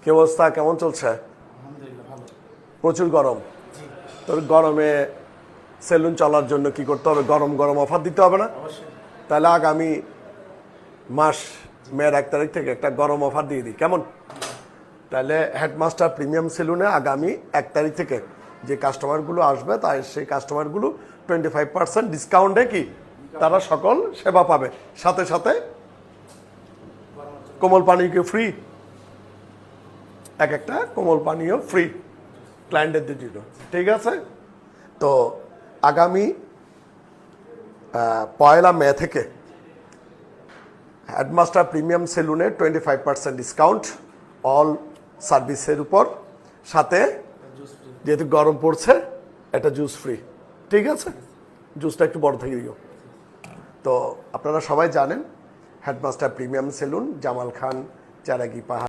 কি অবস্থা, কেমন চলছে? প্রচুর গরম। তোর গরমে সেলুন চলার জন্য কি করতে হবে? গরম গরম অফার দিতে হবে না? তাহলে আগামী মাস মের 1 তারিখ থেকে একটা গরম অফার দিয়ে দিই, কেমন? তাহলে হেডমাস্টার প্রিমিয়াম সেলুনে আগামী 1 তারিখ থেকে যে কাস্টমারগুলো আসবে তাই সেই কাস্টমারগুলো 25% ডিসকাউন্টে কি তারা সকল সেবা পাবে, সাথে সাথে কোমল পানীয় ফ্রি, একটা কোমল পানীয় ফ্রি ক্লায়েন্টদের জন্য। ঠিক আছে? তো আগামী 1 মে থেকে হেডমাস্টার প্রিমিয়াম সেলুনে 25% ডিসকাউন্ট অল সার্ভিসের উপর, সাথে যেহেতু গরম পড়ছে একটা জুস ফ্রি। ঠিক আছে? জুসটা একটু বড় থেকে দিও। তো আপনারা সবাই জানেন headmaster premium salon, Jamal Khan, চারাগি পাহাড়।